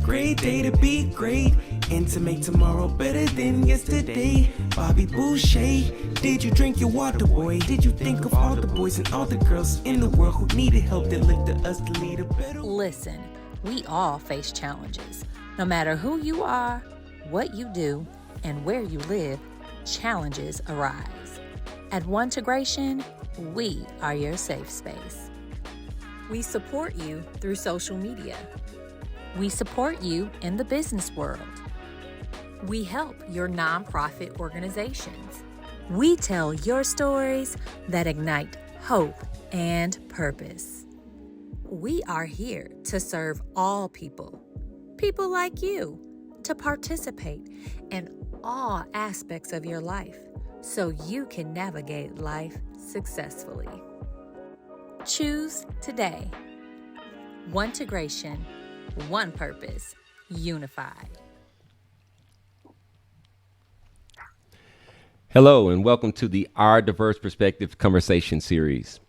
great day to be great and to make tomorrow better than yesterday. Bobby Boucher, did you drink your water, boy? Did you think of all the boys and all the girls in the world who needed help that lifted us to lead a better world? Listen, we all face challenges. No matter who you are, what you do, and where you live, challenges arise. At Ontegration, we are your safe space. We support you through social media. We support you in the business world. We help your nonprofit organizations. We tell your stories that ignite hope and purpose. We are here to serve all people like you, to participate in all aspects of your life so you can navigate life successfully. Choose today. Ontegration, one purpose, unified. Hello, and welcome to the Our Diverse Perspective Conversation series.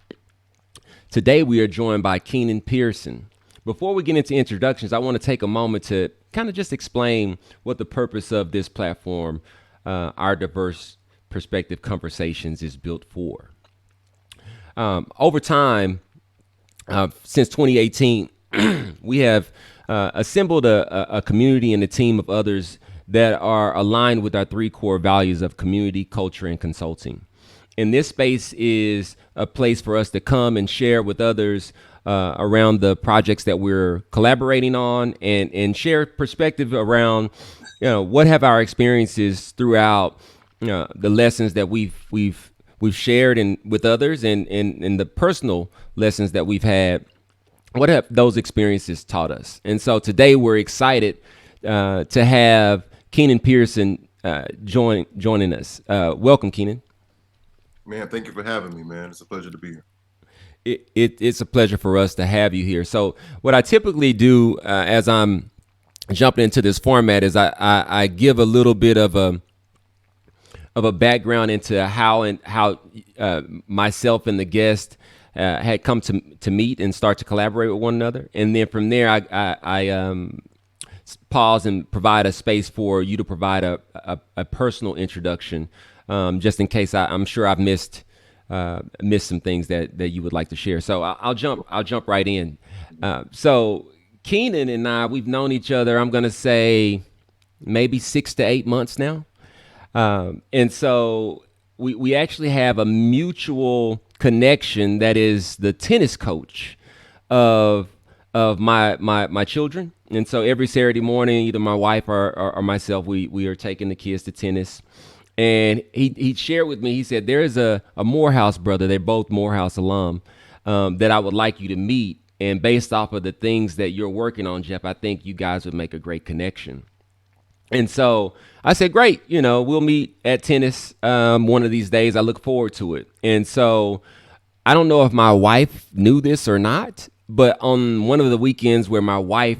Today, we are joined by Keanon Pearson. Before we get into introductions, I want to take a moment to kind of just explain what the purpose of this platform, Our Diverse Perspective Conversations, is built for. Over time, since 2018, we have assembled a community and a team of others that are aligned with our three core values of community, culture, and consulting. And this space is a place for us to come and share with others around the projects that we're collaborating on, and share perspective around, what have our experiences throughout the lessons that we've shared with others, and the personal lessons that we've had. What have those experiences taught us? And so today we're excited to have Keanon Pearson joining us. Welcome, Keanon. Man, thank you for having me, man. It's a pleasure to be here. It's a pleasure for us to have you here. So what I typically do as I'm jumping into this format is I give a little bit of a background into how myself and the guest had come to meet and start to collaborate with one another. And then from there, I pause and provide a space for you to provide a personal introduction, just in case I'm sure I've missed some things that you would like to share. So I'll jump right in. So Keanon and I, we've known each other, I'm going to say maybe 6 to 8 months now. And so we actually have a mutual connection that is the tennis coach of my children. And so every Saturday morning, either my wife or myself, we are taking the kids to tennis. And he shared with me, he said, there is a Morehouse brother, they're both Morehouse alum, that I would like you to meet. And based off of the things that you're working on, Jeff, I think you guys would make a great connection. And so I said, great, we'll meet at tennis one of these days. I look forward to it. And so I don't know if my wife knew this or not, but on one of the weekends where my wife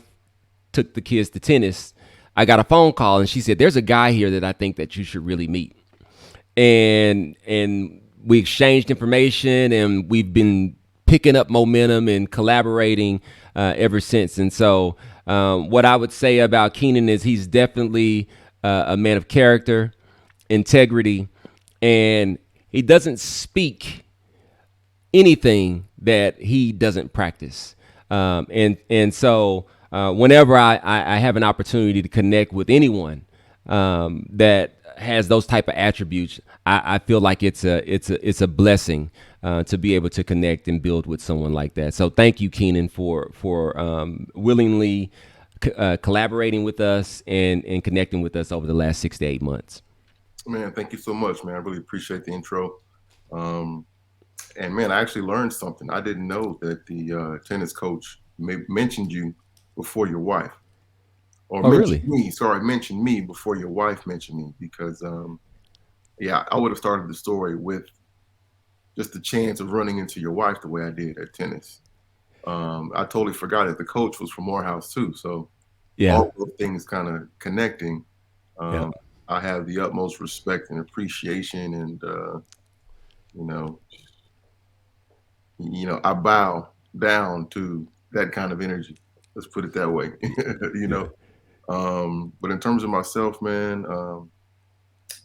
took the kids to tennis, I got a phone call and she said, there's a guy here that I think that you should really meet. And we exchanged information, and we've been picking up momentum and collaborating ever since. And so what I would say about Keanon is he's definitely a man of character, integrity, and he doesn't speak anything that he doesn't practice. And so whenever I have an opportunity to connect with anyone that has those type of attributes, I feel like it's a blessing to be able to connect and build with someone like that. So thank you, Keanon, for willingly collaborating with us and connecting with us over the last 6 to 8 months. Man, thank you so much, man. I really appreciate the intro. And man, I actually learned something. I didn't know that the tennis coach mentioned you before your wife. Or mentioned me before your wife mentioned me, because I would have started the story with just the chance of running into your wife the way I did at tennis. I totally forgot it. The coach was from Morehouse too, so all those things kind of connecting. I have the utmost respect and appreciation, and I bow down to that kind of energy. Let's put it that way. But in terms of myself, man,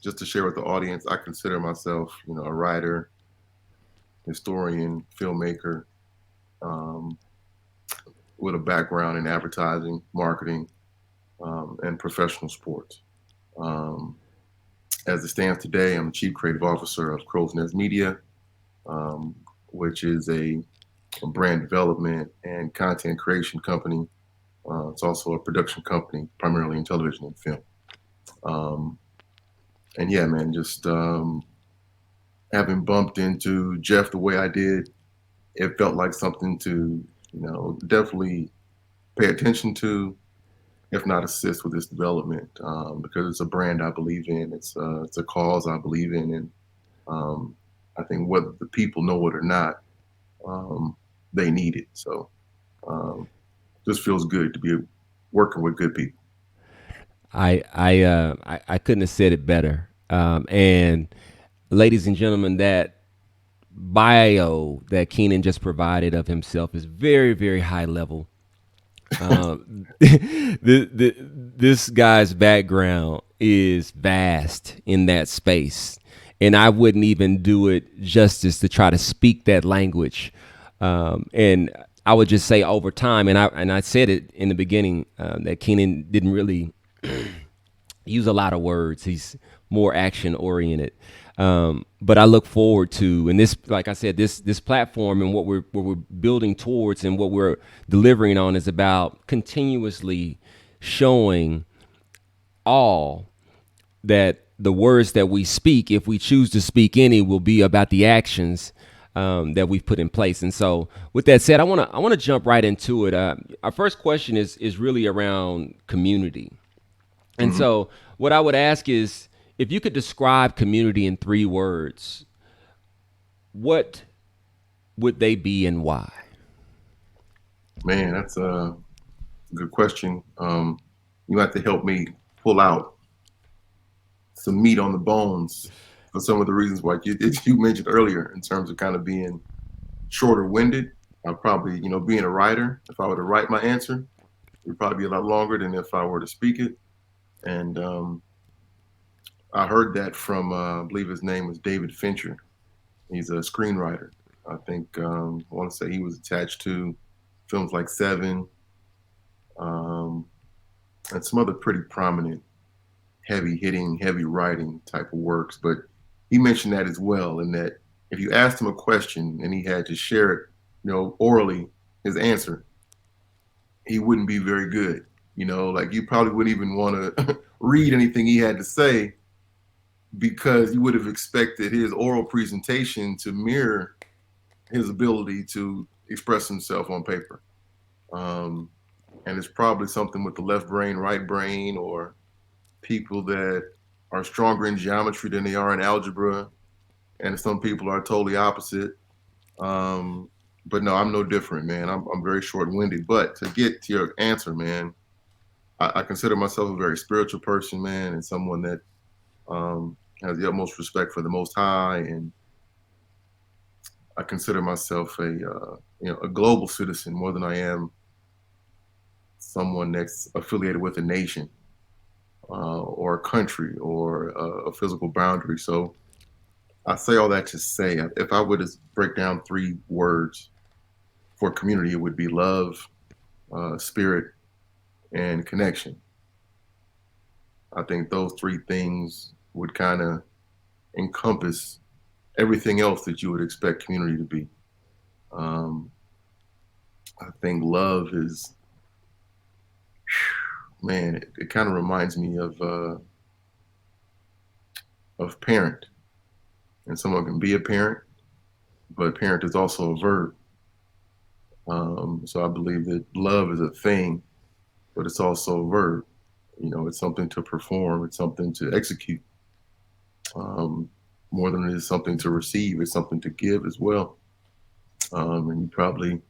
just to share with the audience, I consider myself, a writer, historian, filmmaker, um, with a background in advertising, marketing, and professional sports. Um, as it stands today, I'm the Chief Creative Officer of Crow's Nest Media, um, which is a brand development and content creation company. It's also a production company, primarily in television and film. Um, and yeah, man, just having bumped into Jeff the way I did, it felt like something to, definitely pay attention to, if not assist with this development, because it's a brand I believe in. It's a cause I believe in, and I think whether the people know it or not, um, they need it. So um, just feels good to be working with good people. I couldn't have said it better. And ladies and gentlemen, that bio that Keanon just provided of himself is very, very high level. This guy's background is vast in that space, and I wouldn't even do it justice to try to speak that language. And I would just say over time, and I said it in the beginning, that Keanon didn't really use a lot of words. He's more action oriented. But I look forward to, and this, like I said, this platform and what we're building towards and what we're delivering on is about continuously showing all that the words that we speak, if we choose to speak any, will be about the actions that we've put in place. And so, with that said, I want to jump right into it. Our first question is really around community. And Mm-hmm. so, what I would ask is, if you could describe community in 3 words, what would they be and why? Man, that's a good question. You have to help me pull out some meat on the bones for some of the reasons why you mentioned earlier in terms of kind of being shorter winded. I probably, being a writer, if I were to write my answer, it would probably be a lot longer than if I were to speak it. And I heard that from, I believe his name was David Fincher. He's a screenwriter. I think I want to say he was attached to films like Seven, um, and some other pretty prominent, heavy hitting, heavy writing type of works. But he mentioned that as well, in that if you asked him a question and he had to share it, orally, his answer, he wouldn't be very good. Like you probably wouldn't even want to read anything he had to say because you would have expected his oral presentation to mirror his ability to express himself on paper. Um, and it's probably something with the left brain, right brain, or people that are stronger in geometry than they are in algebra, and some people are totally opposite. But no, I'm no different, man. I'm very short-winded. But to get to your answer, man, I consider myself a very spiritual person, man, and someone that has the utmost respect for the Most High, and I consider myself a global citizen more than I am someone that's affiliated with a nation or a country or a physical boundary. So I say all that to say, if I were to break down 3 words for community, it would be love, spirit, and connection. I think those 3 things would kind of encompass everything else that you would expect community to be. Um, I think love is, man, it kind of reminds me of parent, and someone can be a parent, but parent is also a verb. So I believe that love is a thing, but it's also a verb. It's something to perform. It's something to execute. More than it is something to receive, it's something to give as well. And you probably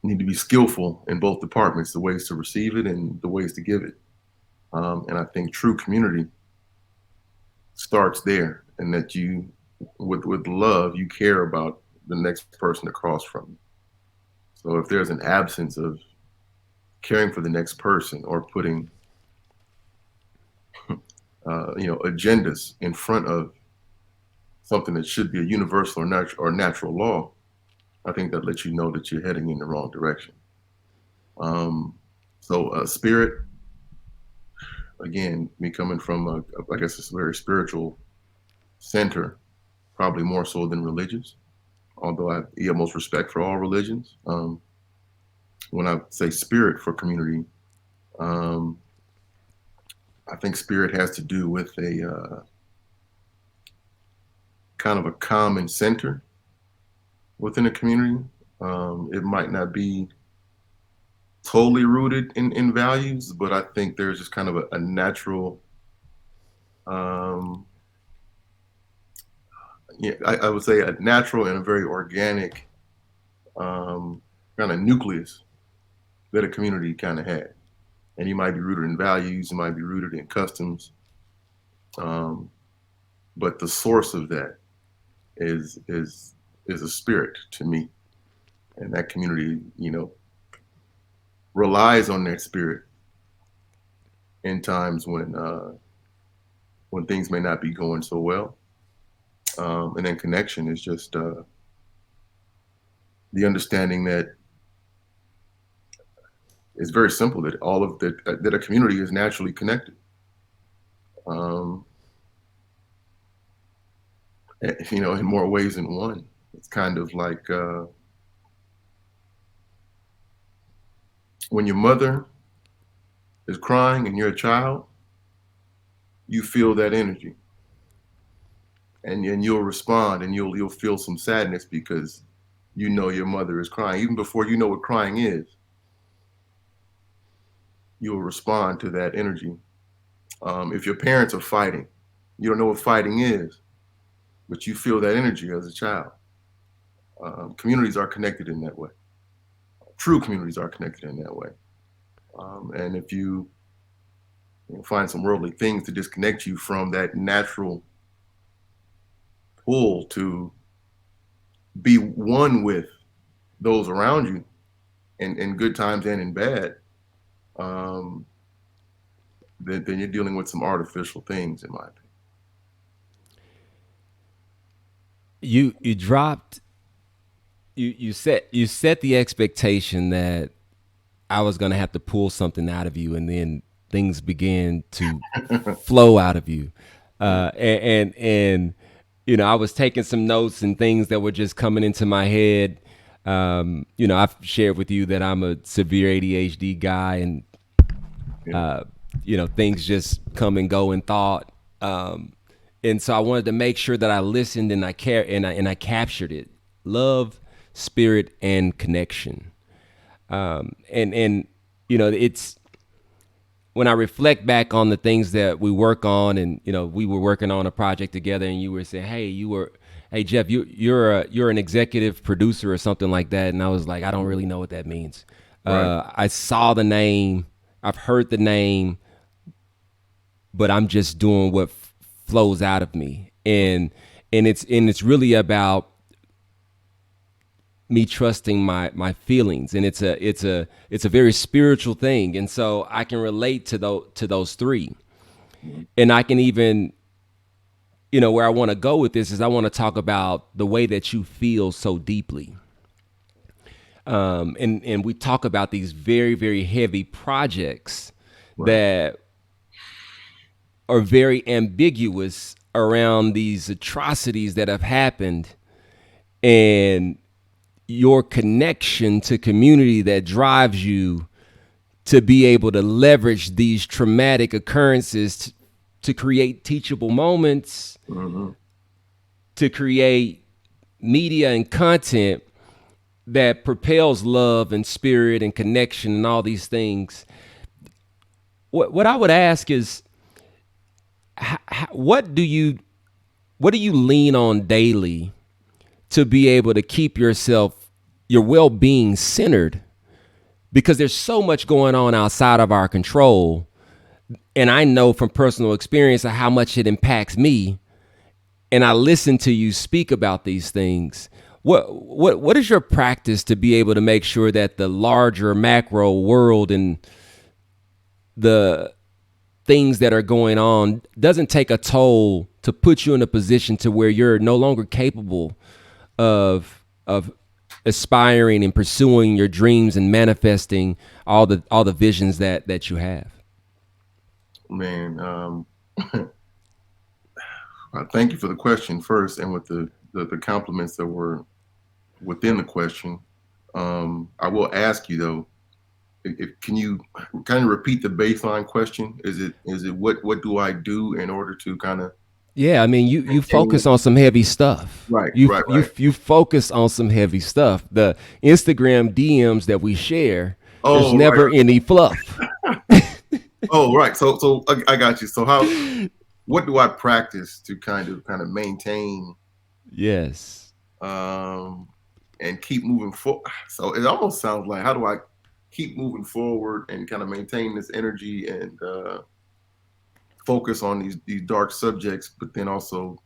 need to be skillful in both departments, the ways to receive it and the ways to give it. And I think true community starts there, and that you, with love, you care about the next person across from you. So if there's an absence of caring for the next person or putting, agendas in front of something that should be a universal or natural law, I think that lets you know that you're heading in the wrong direction. So spirit, again, me coming from, I guess it's a very spiritual center, probably more so than religious, although I have the utmost respect for all religions. When I say spirit for community, I think spirit has to do with a kind of a common center within a community. It might not be totally rooted in values, but I think there's just kind of a natural, I would say a natural and a very organic kind of nucleus that a community kind of had. And you might be rooted in values, you might be rooted in customs, but the source of that is a spirit to me, and that community, relies on that spirit in times when things may not be going so well, and then connection is just the understanding that it's very simple, that all of that a community is naturally connected. In more ways than one. It's kind of like when your mother is crying and you're a child, you feel that energy, and you'll respond, and you'll feel some sadness because your mother is crying, even before you know what crying is. You'll respond to that energy. If your parents are fighting, you don't know what fighting is, but you feel that energy as a child. Communities are connected in that way. True communities are connected in that way. And if you find some worldly things to disconnect you from that natural pull to be one with those around you in good times and in bad, then you're dealing with some artificial things, in my opinion. You set the expectation that I was going to have to pull something out of you, and then things began to flow out of you. And I was taking some notes and things that were just coming into my head. I've shared with you that I'm a severe ADHD guy, and things just come and go in thought. And so I wanted to make sure that I listened and I captured it. Love, spirit, and connection. It's when I reflect back on the things that we work on, and we were working on a project together, and you were saying, hey Jeff, you're an executive producer or something like that, and I was like, I don't really know what that means. Right. I saw the name, I've heard the name, but I'm just doing what flows out of me, and it's really about me trusting my feelings, and it's a very spiritual thing, and so I can relate to those three, and I can even, where I want to go with this is I want to talk about the way that you feel so deeply, and we talk about these very, very heavy projects. Right. That are very ambiguous around these atrocities that have happened, and your connection to community that drives you to be able to leverage these traumatic occurrences to create teachable moments, mm-hmm. to create media and content that propels love and spirit and connection and all these things. What I would ask is, what do you lean on daily to be able to keep your well-being centered? Because there's so much going on outside of our control. And I know from personal experience of how much it impacts me. And I listen to you speak about these things. what is your practice to be able to make sure that the larger macro world and the things that are going on doesn't take a toll to put you in a position to where you're no longer capable of aspiring and pursuing your dreams and manifesting all the visions that you have? Man, thank you for the question first, and with the compliments that were within the question. I will ask you though, can you kind of repeat the baseline question? Is it what do I do in order to kind of Yeah, I mean, you focus on some heavy stuff. Right. You focus on some heavy stuff. The Instagram DMs that we share, there's never any fluff. Oh, right. So I got you. So what do I practice to kind of maintain? Yes. And keep moving forward. So it almost sounds like, how do I keep moving forward and kind of maintain this energy and focus on these dark subjects, but then also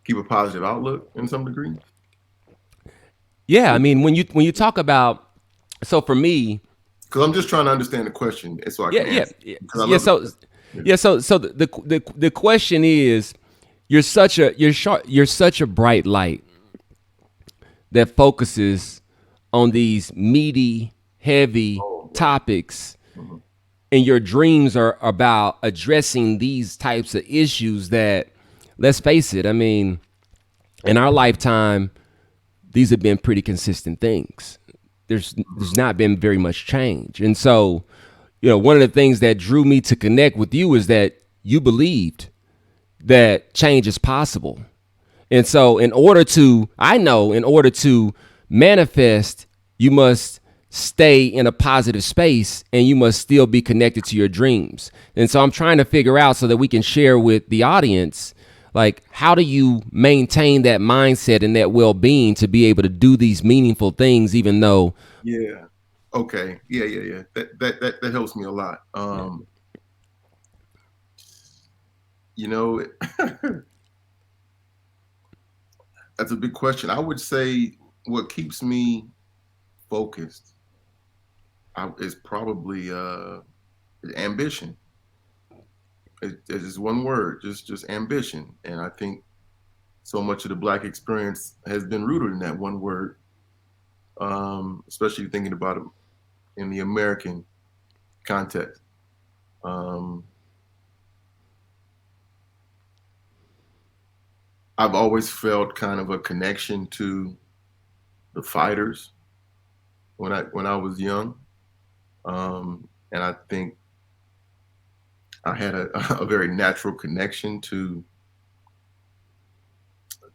keep a positive outlook in some degree? Yeah, I mean, when you talk about, so for me, because I'm just trying to understand the question, so I can answer. So the question is, you're such a bright light that focuses on these meaty, heavy topics, and your dreams are about addressing these types of issues that, let's face it, I mean, in our lifetime, these have been pretty consistent things. There's not been very much change. And so, one of the things that drew me to connect with you is that you believed that change is possible. And so in order to manifest, you must stay in a positive space and you must still be connected to your dreams. And so I'm trying to figure out so that we can share with the audience, like, how do you maintain that mindset and that well-being to be able to do these meaningful things, even though. Yeah. Okay. Yeah. That helps me a lot. That's a big question. I would say what keeps me focused is probably ambition. It's one word, just ambition. And I think so much of the Black experience has been rooted in that one word, especially thinking about it in the American context. I've always felt kind of a connection to the fighters when I was young, and I think I had a very natural connection to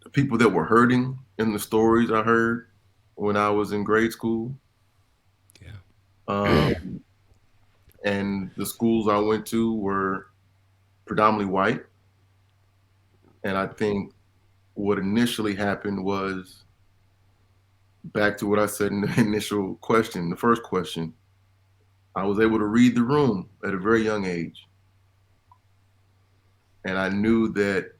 the people that were hurting in the stories I heard when I was in grade school. Yeah. And the schools I went to were predominantly white, and I think what initially happened was, back to what I said in the initial question, the first question, I was able to read the room at a very young age. And I knew that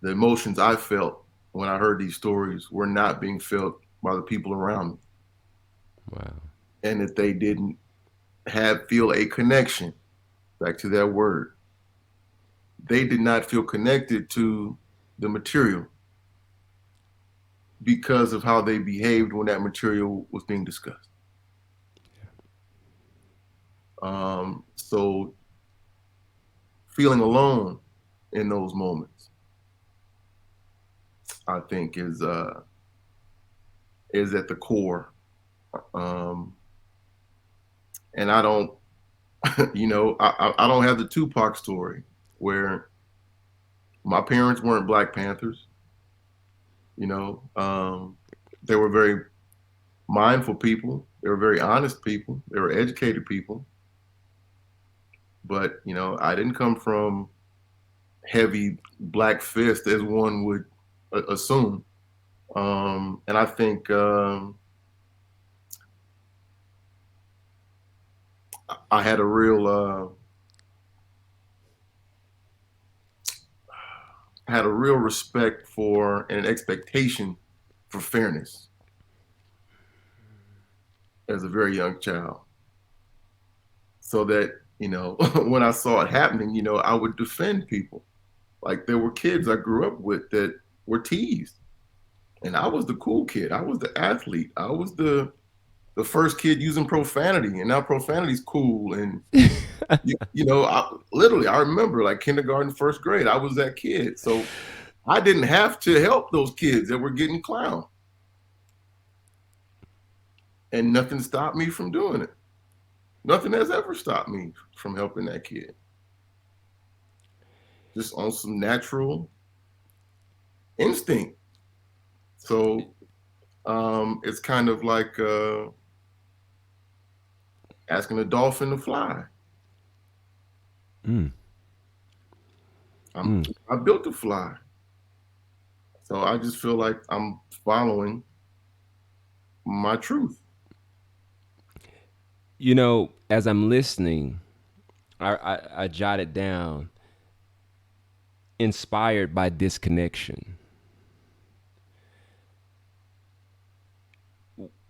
the emotions I felt when I heard these stories were not being felt by the people around me. Wow. And that they didn't feel a connection, back to that word. They did not feel connected to the material because of how they behaved when that material was being discussed. So feeling alone in those moments, I think, is at the core. And I don't, I don't have the Tupac story where my parents weren't Black Panthers. They were very mindful people. They were very honest people. They were educated people. But, I didn't come from heavy Black fist as one would assume. And I think I had a real respect for and an expectation for fairness as a very young child. So that, when I saw it happening, I would defend people. Like there were kids I grew up with that were teased. And I was the cool kid. I was the athlete. I was the first kid using profanity, and now profanity's cool. And I remember like kindergarten, first grade, I was that kid. So I didn't have to help those kids that were getting clowned. And nothing stopped me from doing it. Nothing has ever stopped me from helping that kid. Just on some natural instinct. So it's kind of like asking a dolphin to fly. I built to fly. So I just feel like I'm following my truth. As I'm listening, I jotted down, inspired by disconnection.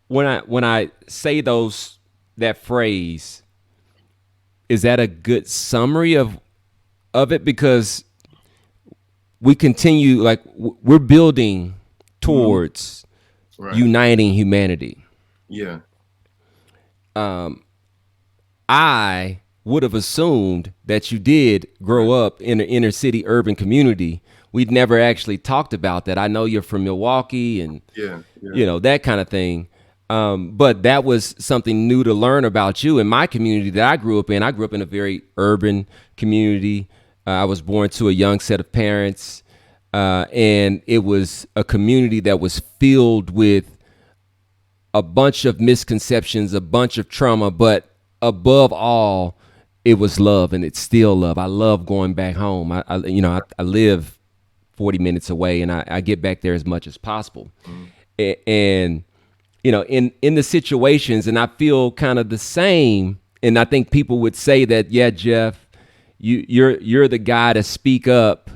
When I say that phrase, is that a good summary of it? Because we continue, like we're building towards uniting humanity. Yeah. I would have assumed that you did grow up in an inner city urban community. We'd never actually talked about that. I know you're from Milwaukee and that kind of thing. But that was something new to learn about you. In my community that I grew up in a very urban community. I was born to a young set of parents, and it was a community that was filled with a bunch of misconceptions, a bunch of trauma, but above all, it was love, and it's still love. I love going back home. I live 40 minutes away, and I get back there as much as possible. And in the situations, and I feel kind of the same. And I think people would say that, yeah, Jeff, you're the guy to speak up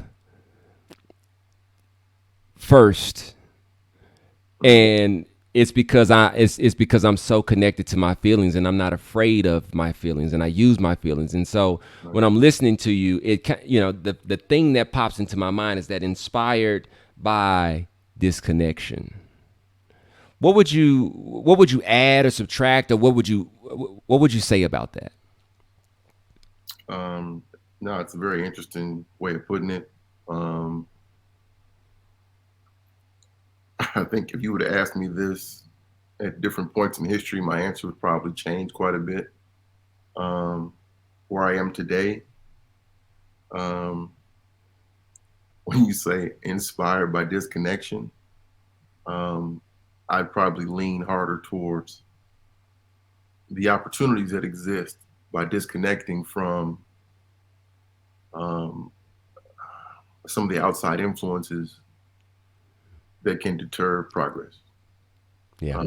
first, and it's because I'm so connected to my feelings, and I'm not afraid of my feelings, and I use my feelings. And so when I'm listening to you, the thing that pops into my mind is that inspired by disconnection. What would you add or subtract, or what would you say about that? No, it's a very interesting way of putting it. I think if you would have asked me this at different points in history, my answer would probably change quite a bit. Where I am today, when you say inspired by disconnection, I'd probably lean harder towards the opportunities that exist by disconnecting from some of the outside influences that can deter progress. Yeah.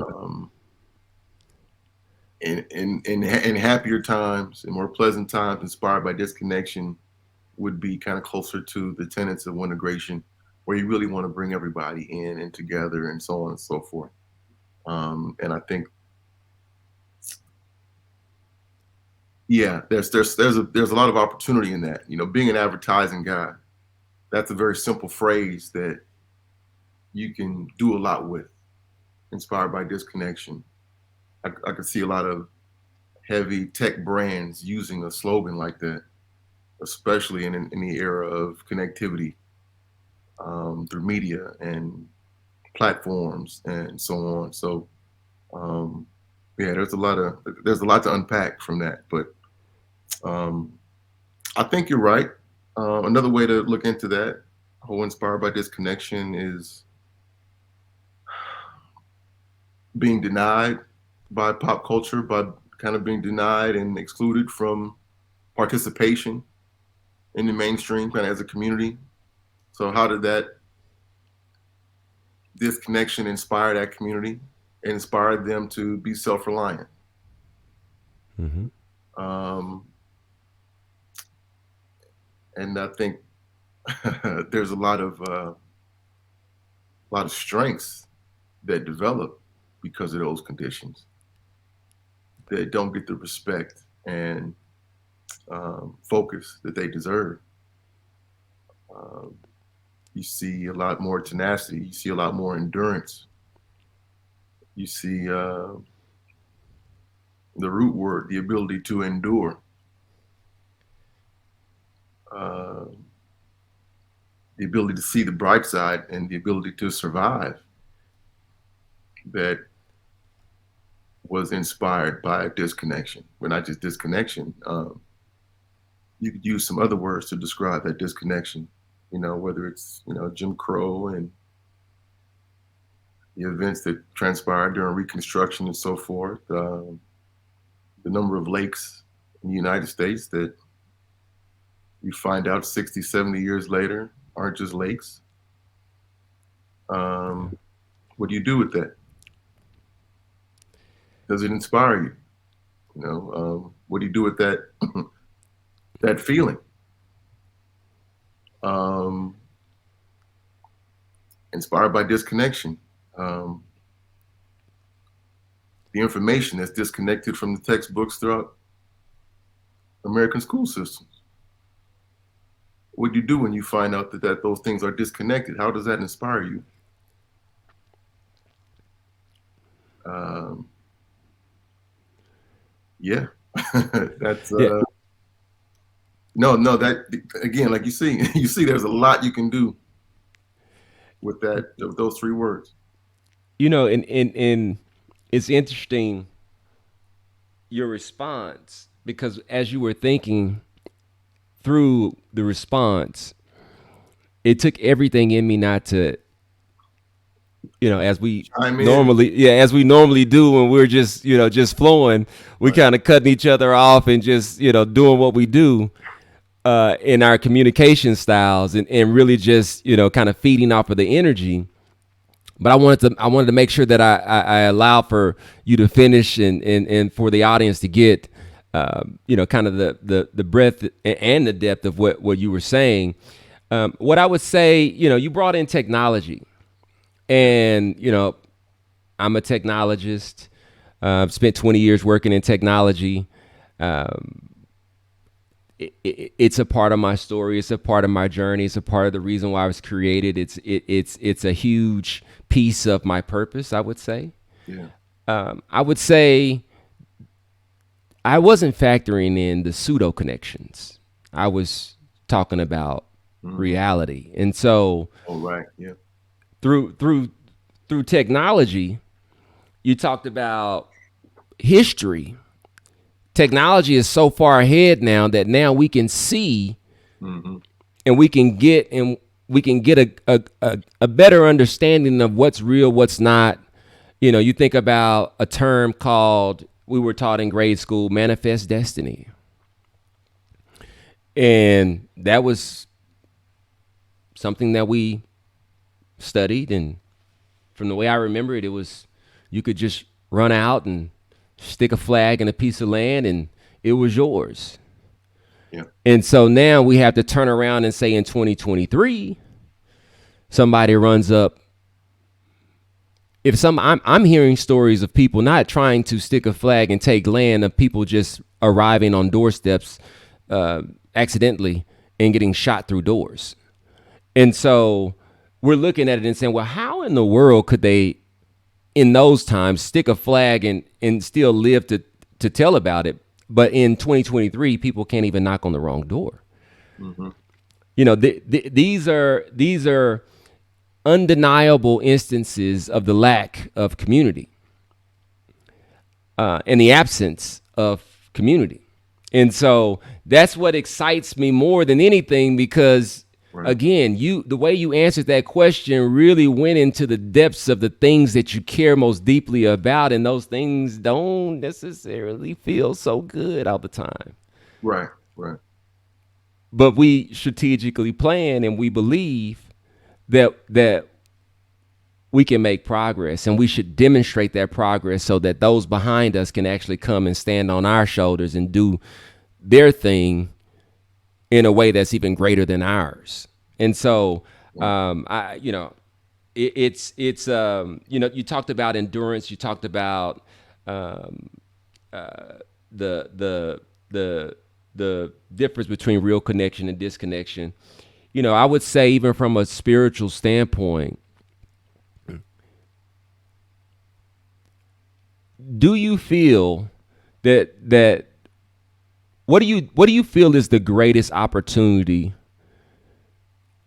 In happier times and more pleasant times, inspired by disconnection would be kind of closer to the tenets of integration, where you really want to bring everybody in and together and so on and so forth. And I think, yeah, there's a lot of opportunity in that. Being an advertising guy, that's a very simple phrase that you can do a lot with. Inspired by disconnection. I could see a lot of heavy tech brands using a slogan like that, especially in the era of connectivity through media and platforms and so on. So, yeah, there's a lot to unpack from that. But I think you're right. Another way to look into that whole inspired by disconnection is being denied by pop culture, by kind of being denied and excluded from participation in the mainstream kind of as a community. So how did that disconnection inspire that community and inspire them to be self-reliant? Mm-hmm. And I think there's a lot of strengths that develop because of those conditions that don't get the respect and focus that they deserve. Um, you see a lot more tenacity. You see a lot more endurance. You see the root word, the ability to endure. Uh, the ability to see the bright side and the ability to survive that was inspired by a disconnection. Well, not just disconnection. You could use some other words to describe that disconnection, whether it's, Jim Crow and the events that transpired during Reconstruction and so forth. The number of lakes in the United States that you find out 60, 70 years later aren't just lakes. What do you do with that? Does it inspire you? What do you do with that that feeling? Inspired by disconnection. The information that's disconnected from the textbooks throughout American school systems. What do you do when you find out that those things are disconnected? How does that inspire you? Yeah, that's Yeah. no, that again, like you see, there's a lot you can do with those three words. And it's interesting your response, because as you were thinking through the response, it took everything in me not to, as we Chime in. normally do when we're just flowing, we kind of cutting each other off and just, doing what we do in our communication styles, and really just, kind of feeding off of the energy. But I wanted to make sure that I allow for you to finish and for the audience to get, kind of the breadth and the depth of what you were saying. What I would say, you brought in technology, and, I'm a technologist. I've spent 20 years working in technology. It's a part of my story. It's a part of my journey. It's a part of the reason why I was created. It's a huge piece of my purpose, I would say. Yeah. I would say I wasn't factoring in the pseudo connections. I was talking about reality. And so Right. Yeah. through technology, you talked about history. Technology is so far ahead now that now we can see, and we can get a better understanding of what's real, what's not. You think about a term called, we were taught in grade school, manifest destiny. And that was something that we studied, and from the way I remember it, it was, you could just run out and stick a flag in a piece of land and it was yours. Yeah. And so now we have to turn around and say in 2023, somebody runs up. I'm hearing stories of people not trying to stick a flag and take land, of people just arriving on doorsteps accidentally and getting shot through doors. And so we're looking at it and saying, well, how in the world could they, in those times, stick a flag and still live to tell about it? But in 2023, people can't even knock on the wrong door. These are undeniable instances of the lack of community and the absence of community. And so that's what excites me more than anything, because again, the way you answered that question really went into the depths of the things that you care most deeply about, and those things don't necessarily feel so good all the time. Right. But we strategically plan, and we believe that we can make progress, and we should demonstrate that progress so that those behind us can actually come and stand on our shoulders and do their thing in a way that's even greater than ours. And so, it's you talked about endurance. You talked about um, the difference between real connection and disconnection. I would say even from a spiritual standpoint, do you feel that what do you feel is the greatest opportunity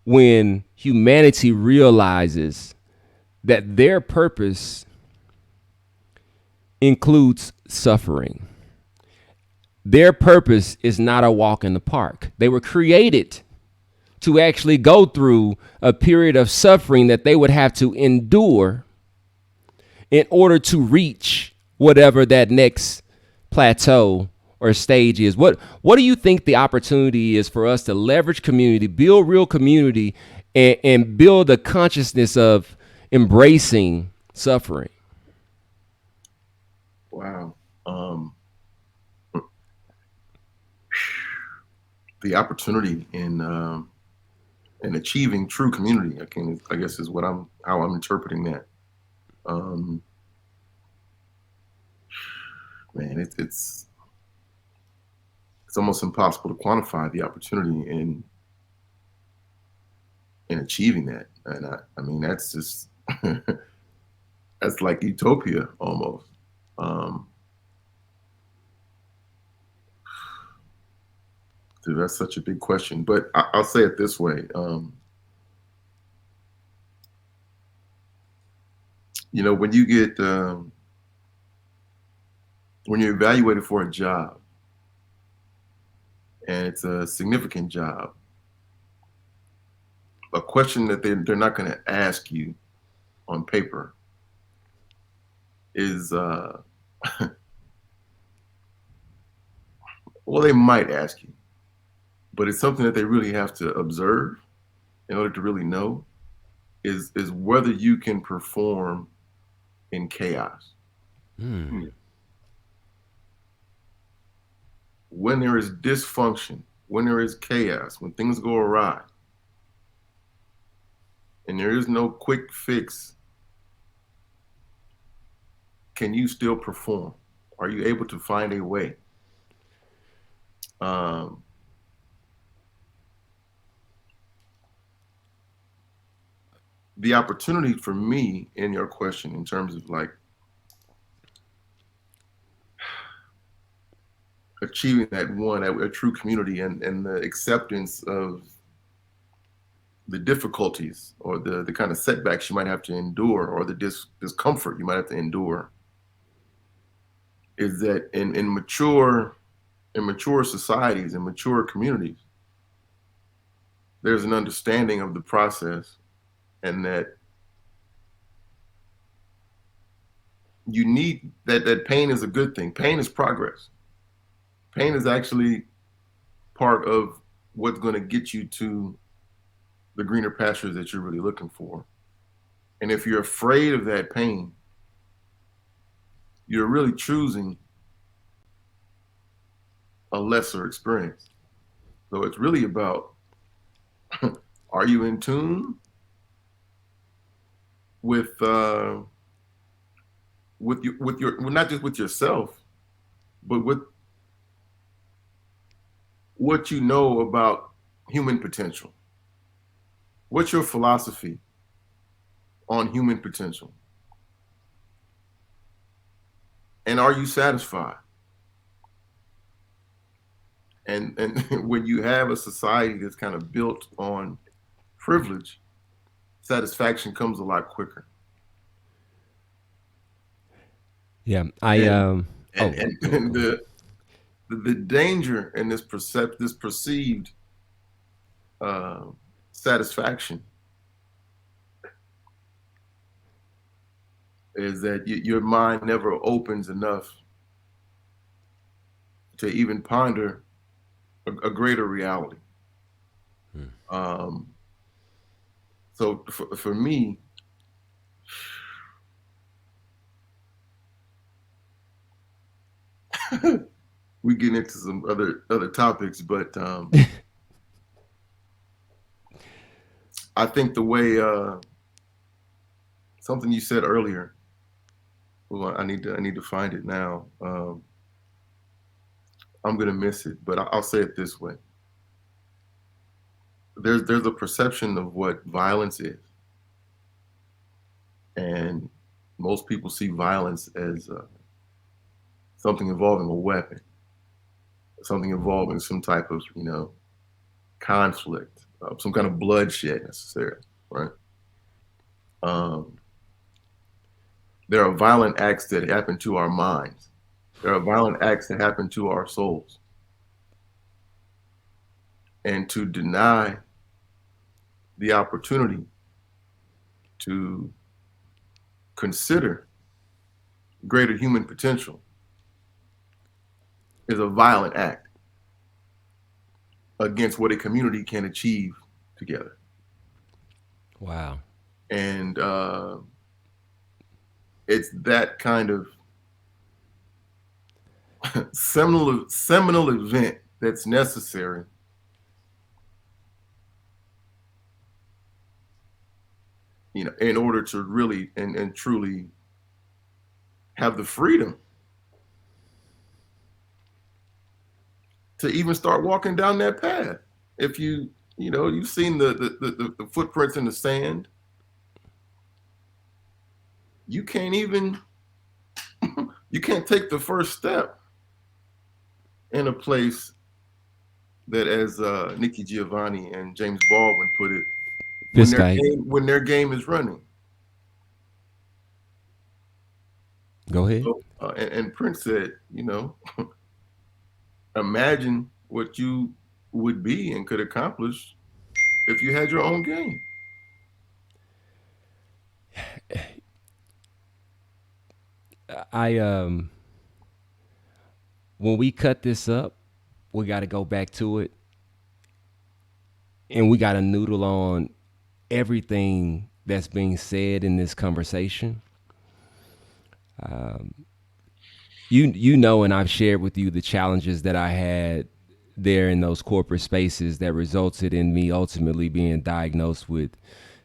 when humanity realizes that their purpose includes suffering? Their purpose is not a walk in the park. They were created to actually go through a period of suffering that they would have to endure in order to reach whatever that next plateau or stage is. What do you think the opportunity is for us to leverage community, build real community, and build a consciousness of embracing suffering? Wow. The opportunity in achieving true community, I guess is how I'm interpreting that. Man, it's almost impossible to quantify the opportunity in achieving that. And I mean, that's just that's like utopia almost. Dude, that's such a big question, but I'll say it this way. When you get when you're evaluated for a job and it's a significant job, a question that they're not going to ask you on paper is, well, they might ask you, but it's something that they really have to observe in order to really know is whether you can perform in chaos. When there is dysfunction, when there is chaos, when things go awry, and there is no quick fix, can you still perform? Are you able to find a way? The opportunity for me in your question in terms of like achieving a true community and the acceptance of the difficulties or the kind of setbacks you might have to endure or the discomfort you might have to endure is that in mature societies and mature communities, there's an understanding of the process and that you need that pain is a good thing. Pain is progress. Pain is actually part of what's going to get you to the greener pastures that you're really looking for. And if you're afraid of that pain, you're really choosing a lesser experience. So it's really about, are you in tune with your not just with yourself, but with what you know about human potential? What's your philosophy on human potential? And are you satisfied? And when you have a society that's kind of built on privilege, satisfaction comes a lot quicker. Yeah, and the danger in this perceived satisfaction is that your mind never opens enough to even ponder a greater reality. So for me, we get into some other topics, but I think the way something you said earlier. Well, I need to find it now. I'm gonna miss it, but I'll say it this way. There's a perception of what violence is, and most people see violence as something involving a weapon, something involving some type of conflict, some kind of bloodshed necessarily, right? Um, there are violent acts that happen to our minds. There are violent acts that happen to our souls. And to deny the opportunity to consider greater human potential is a violent act against what a community can achieve together. Wow. And it's that kind of seminal event that's necessary in order to really and truly have the freedom to even start walking down that path. If you've seen the footprints in the sand, you can't even you can't take the first step in a place that, as Nikki Giovanni and James Baldwin put it, when their game is running. Go ahead. So, and Prince said, imagine what you would be and could accomplish if you had your own game. When we cut this up, we got to go back to it, and we got to noodle on everything that's being said in this conversation. And I've shared with you the challenges that I had there in those corporate spaces that resulted in me ultimately being diagnosed with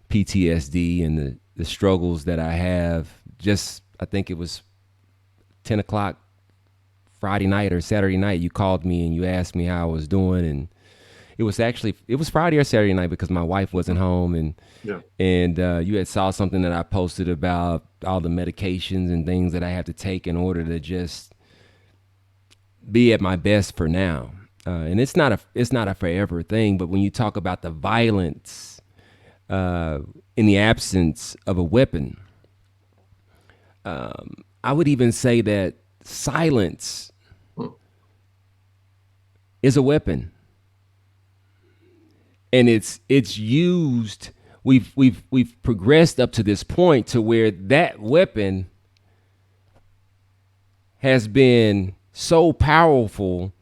PTSD, and the struggles that I have. I think it was 10 o'clock Friday night or Saturday night, you called me and you asked me how I was doing. And it was Friday or Saturday night because my wife wasn't home. And you had saw something that I posted about all the medications and things that I have to take in order to just be at my best for now. And it's not a forever thing, but when you talk about the violence in the absence of a weapon, I would even say that silence is a weapon, and it's used. We've progressed up to this point to where that weapon has been so powerful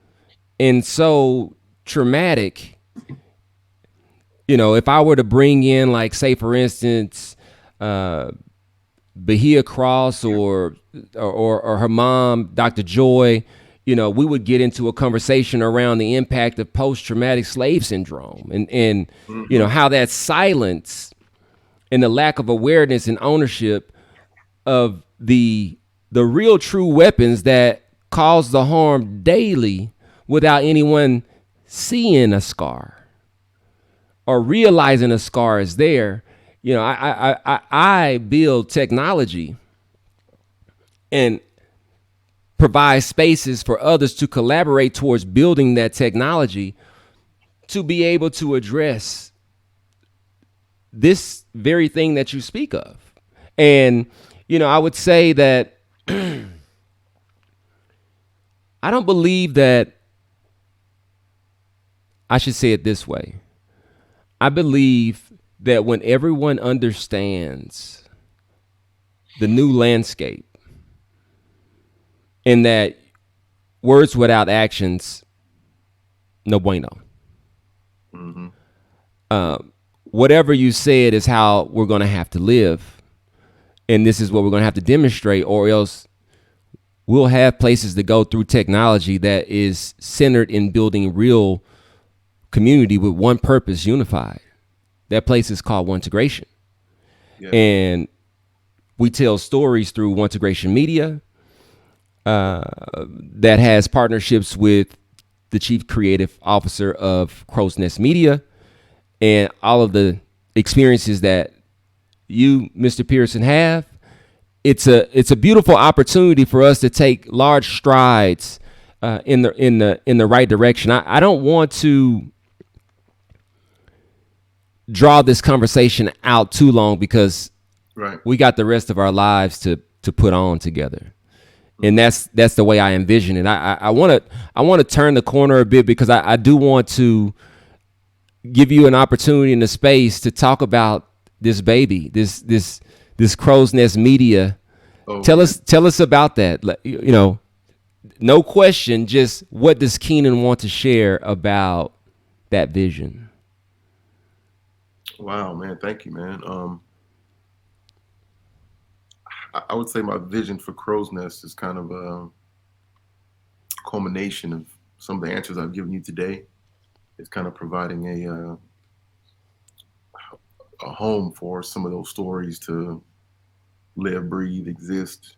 and so traumatic. If I were to bring in, like, say for instance, Bahia Cross or her mom, Dr. Joy, we would get into a conversation around the impact of post-traumatic slave syndrome and how that silence and the lack of awareness and ownership of the real true weapons that cause the harm daily without anyone seeing a scar or realizing a scar is there. I build technology and provide spaces for others to collaborate towards building that technology to be able to address this very thing that you speak of. And, I would say that I don't believe that, I should say it this way. I believe that when everyone understands the new landscape, and that words without actions, no bueno. Mm-hmm. Whatever you said is how we're going to have to live. And this is what we're going to have to demonstrate, or else we'll have places to go through technology that is centered in building real community with one purpose, unified. That place is called One Integration. Yeah. And We tell stories through One Integration Media that has partnerships with the chief creative officer of Crow's Nest Media, and all of the experiences that you, Mr. Pearson, have. It's a beautiful opportunity for us to take large strides in the right direction. I don't want to draw this conversation out too long because Right. we got the rest of our lives to put on together. And that's the way I envision it. I want to turn the corner a bit because I do want to give you an opportunity in the space to talk about this baby, this Crow's Nest Media. Oh, Tell man. us about that. No question. Just what does Keanon want to share about that vision? Wow, man. Thank you, man. I would say my vision for Crow's Nest is kind of a culmination of some of the answers I've given you today. It's kind of providing a home for some of those stories to live, breathe, exist,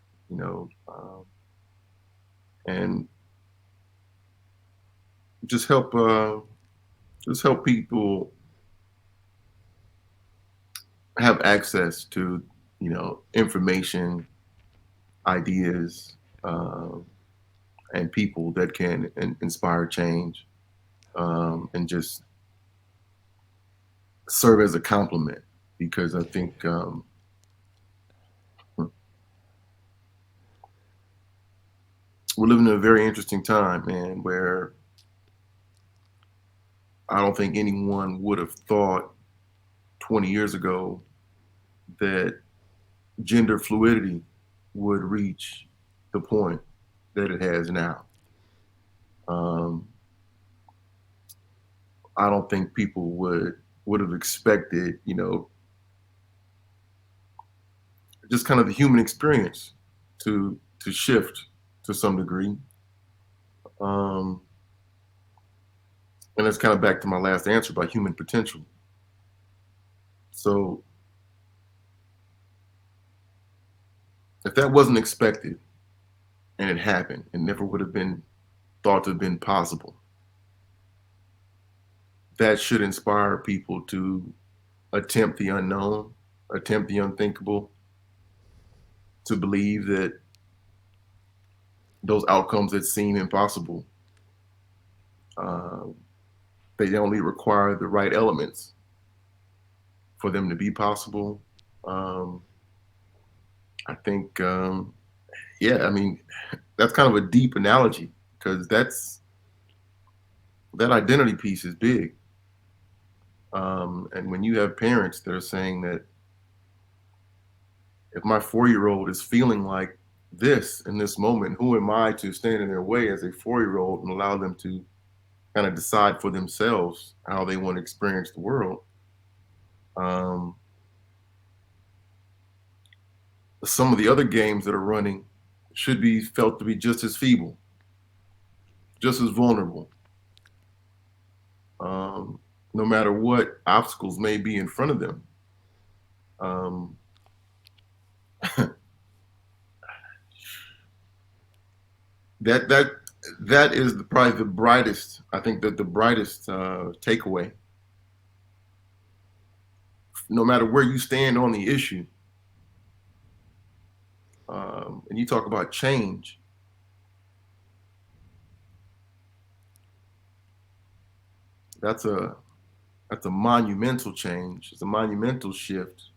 and just help people have access to information, ideas, and people that can inspire change, and just serve as a compliment, because I think we're living in a very interesting time, man, where I don't think anyone would have thought 20 years ago that gender fluidity would reach the point that it has now. I don't think people would have expected, just kind of the human experience to shift to some degree. And that's kind of back to my last answer about human potential. So if that wasn't expected and it happened, it never would have been thought to have been possible. That should inspire people to attempt the unknown, attempt the unthinkable, to believe that those outcomes that seem impossible, they only require the right elements for them to be possible. I think, I mean, that's kind of a deep analogy, because that identity piece is big. And when you have parents that are saying that if my 4-year-old is feeling like this in this moment, who am I to stand in their way as a 4-year-old and allow them to kind of decide for themselves how they want to experience the world? Some of the other games that are running should be felt to be just as feeble, just as vulnerable, no matter what obstacles may be in front of them. That is probably the brightest. I think that the brightest takeaway. No matter where you stand on the issue, and you talk about change, that's a monumental change. It's a monumental shift,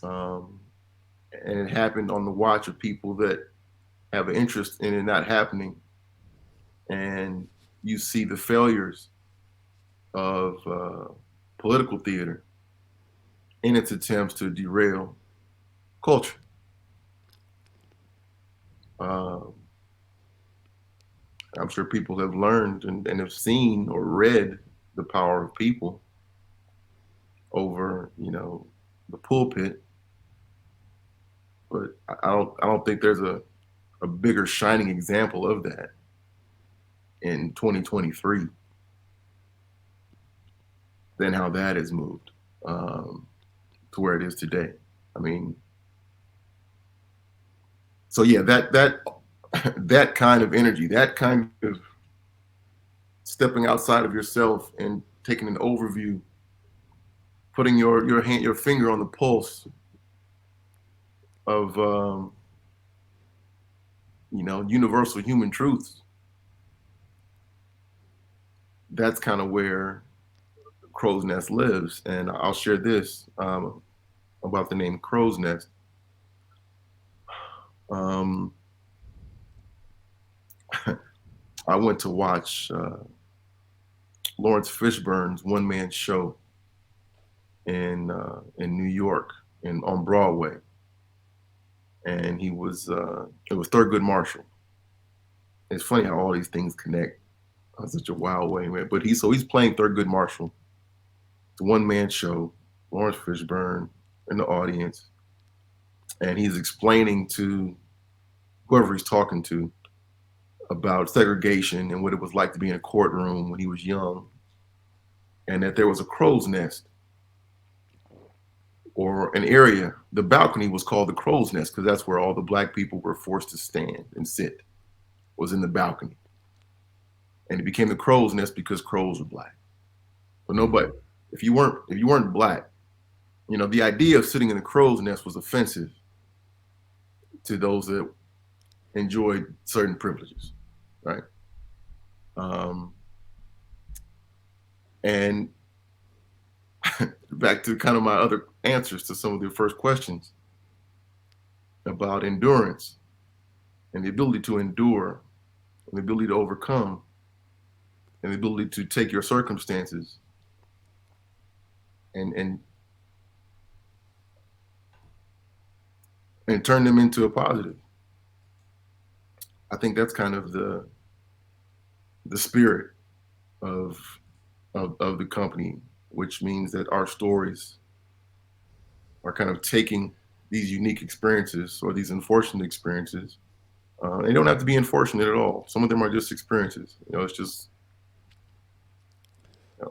and it happened on the watch of people that have an interest in it not happening, and you see the failures of political theater in its attempts to derail culture. I'm sure people have learned and have seen or read the power of people over, the pulpit, but I don't think there's a bigger shining example of that in 2023 than how that has moved to where it is today. I mean, so yeah, that kind of energy, that kind of stepping outside of yourself and taking an overview, putting your finger on the pulse of universal human truths. That's kind of where Crow's Nest lives. And I'll share this about the name Crow's Nest. I went to watch Lawrence Fishburne's one-man show in New York on Broadway, and it was Thurgood Marshall. It's funny how all these things connect in such a wild way, man. But he's playing Thurgood Marshall. It's a one-man show. Lawrence Fishburne in the audience, and he's explaining to whoever he's talking to about segregation and what it was like to be in a courtroom when he was young, and that there was a crow's nest or an area. The balcony was called the crow's nest because that's where all the black people were forced to stand and sit, was in the balcony. And it became the crow's nest because crows were black. But nobody, if you weren't black, the idea of sitting in the crow's nest was offensive to those that enjoyed certain privileges, right? And back to kind of my other answers to some of the first questions about endurance and the ability to endure and the ability to overcome and the ability to take your circumstances and turn them into a positive. I think that's kind of the spirit of the company, which means that our stories are kind of taking these unique experiences or these unfortunate experiences. They don't have to be unfortunate at all. Some of them are just experiences. It's just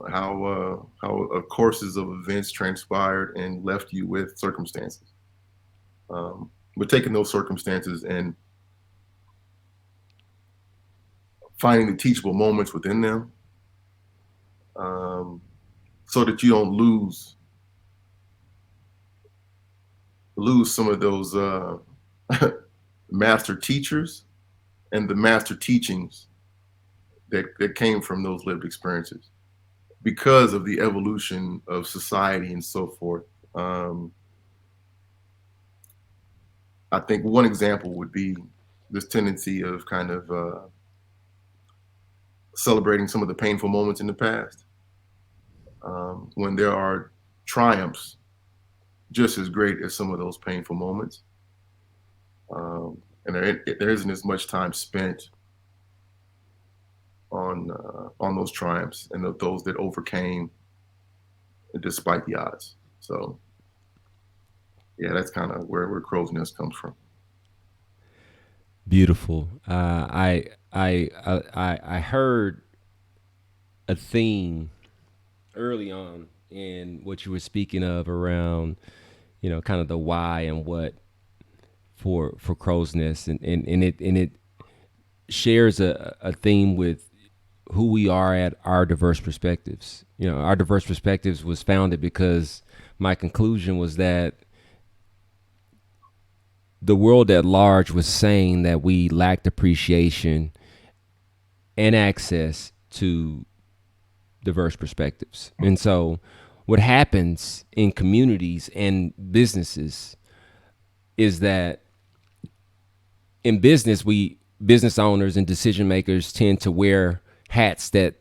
how courses of events transpired and left you with circumstances. But taking those circumstances and finding the teachable moments within them, so that you don't lose some of those master teachers and the master teachings that came from those lived experiences because of the evolution of society and so forth. I think one example would be this tendency of kind of celebrating some of the painful moments in the past, when there are triumphs just as great as some of those painful moments. And there isn't as much time spent on those triumphs and those that overcame despite the odds. So yeah, that's kind of where Crow's Nest comes from. Beautiful. I heard a theme early on in what you were speaking of around, kind of the why and what for Crow's Nest, and it shares a theme with who we are at our diverse perspectives. Our diverse perspectives was founded because my conclusion was that the world at large was saying that we lacked appreciation and access to diverse perspectives. And so what happens in communities and businesses is that in business, business owners and decision makers tend to wear hats that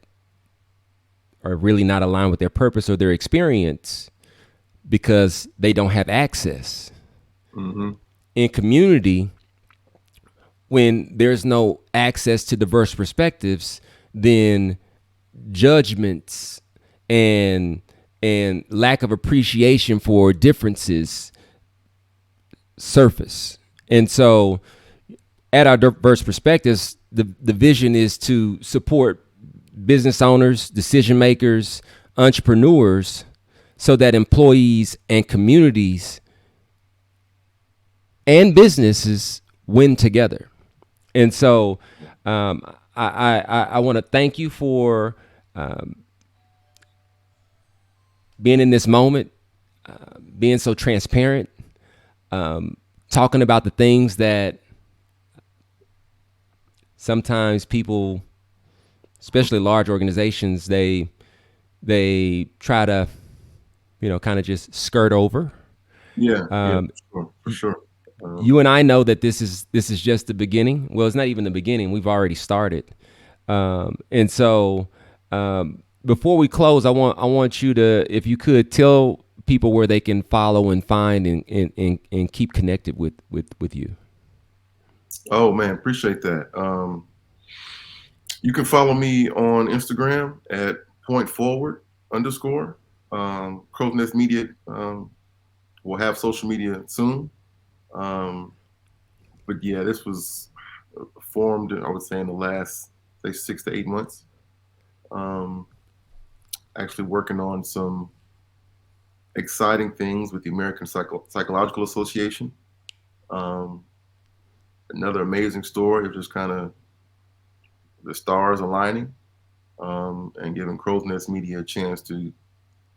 are really not aligned with their purpose or their experience because they don't have access. Mm-hmm. In community, when there's no access to diverse perspectives, then judgments and lack of appreciation for differences surface. And so at our diverse perspectives, the vision is to support business owners, decision makers, entrepreneurs, so that employees and communities and businesses win together. And so I want to thank you for being in this moment, being so transparent, talking about the things that sometimes people, especially large organizations, they try to, kind of just skirt over. Yeah, for sure. You and I know that this is just the beginning. Well, it's not even the beginning. We've already started. And so before we close, I want you to, if you could, tell people where they can follow and find and keep connected with you. Oh man, appreciate that. You can follow me on Instagram at @pointforward_. Crow's Nest Media will have social media soon. But yeah, this was formed, I would say, in the last, say, 6 to 8 months. Um, Actually working on some exciting things with the American Psychological Association. Um, Another amazing story of just kind of the stars aligning, and giving Crow's Nest Media a chance to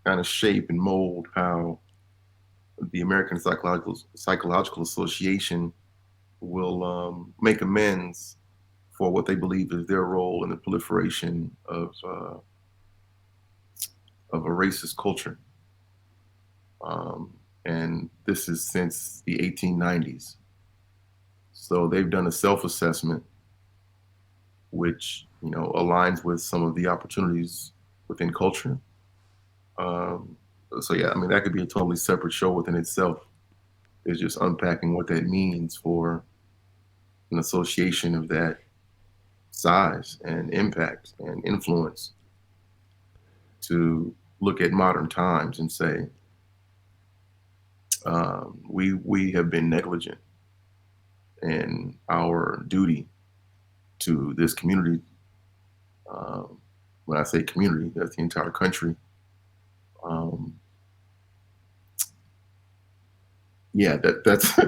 kind of shape and mold how the American Psychological Association will make amends for what they believe is their role in the proliferation of a racist culture. And this is since the 1890s. So they've done a self-assessment, which aligns with some of the opportunities within culture. So yeah, I mean that could be a totally separate show within itself. Is just unpacking what that means for an association of that size and impact and influence to look at modern times and say, we have been negligent in our duty to this community. When I say community, that's the entire country. Yeah, that's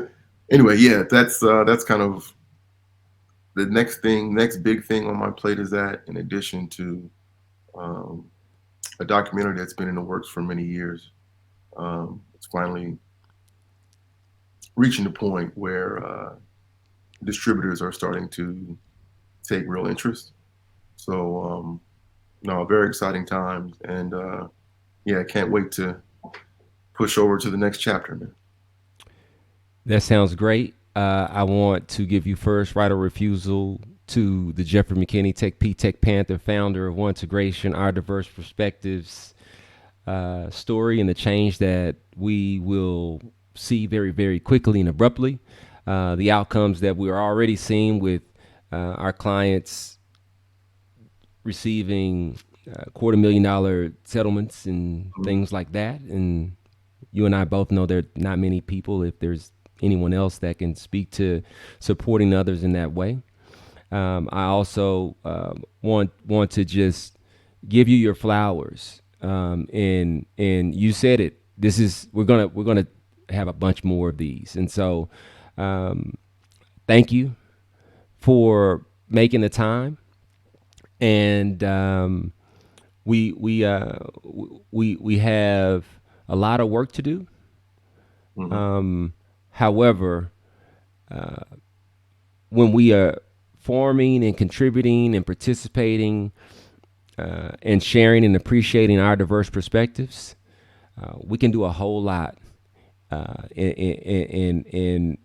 anyway. Yeah, that's kind of the next big thing on my plate is that, in addition to a documentary that's been in the works for many years. It's finally reaching the point where distributors are starting to take real interest. So, no, very exciting times, and yeah, I can't wait to push over to the next chapter, man. That sounds great. I want to give you first right of refusal to the Jeffrey McKinney Tech Panther, founder of One Integration, Our Diverse Perspectives story, and the change that we will see very, very quickly and abruptly. The outcomes that we are already seeing with our clients receiving $250,000 settlements and things like that. And you and I both know there are not many people, if there's anyone else, that can speak to supporting others in that way. I also want to just give you your flowers. And you said it. We're gonna have a bunch more of these. And so, thank you for making the time. And we have a lot of work to do. However, when we are forming and contributing and participating and sharing and appreciating our diverse perspectives, we can do a whole lot in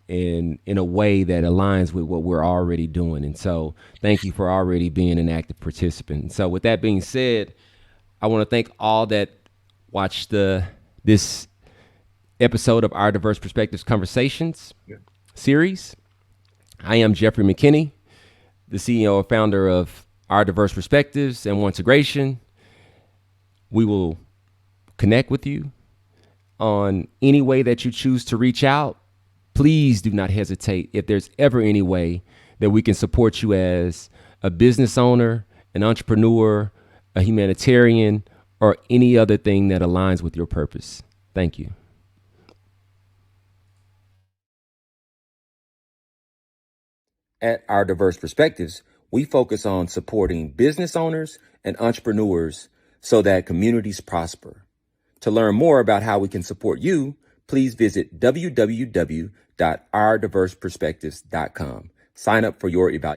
a way that aligns with what we're already doing. And so thank you for already being an active participant. So with that being said, I want to thank all that watched this episode of Our Diverse Perspectives Conversations series. I am Jeffrey McKinney, the CEO and founder of Our Diverse Perspectives and One Integration. We will connect with you on any way that you choose to reach out. Please do not hesitate. If there's ever any way that we can support you as a business owner, an entrepreneur, a humanitarian, or any other thing that aligns with your purpose. Thank you. At Our Diverse Perspectives, we focus on supporting business owners and entrepreneurs so that communities prosper. To learn more about how we can support you, please visit www.ourdiverseperspectives.com. Sign up for your evaluation.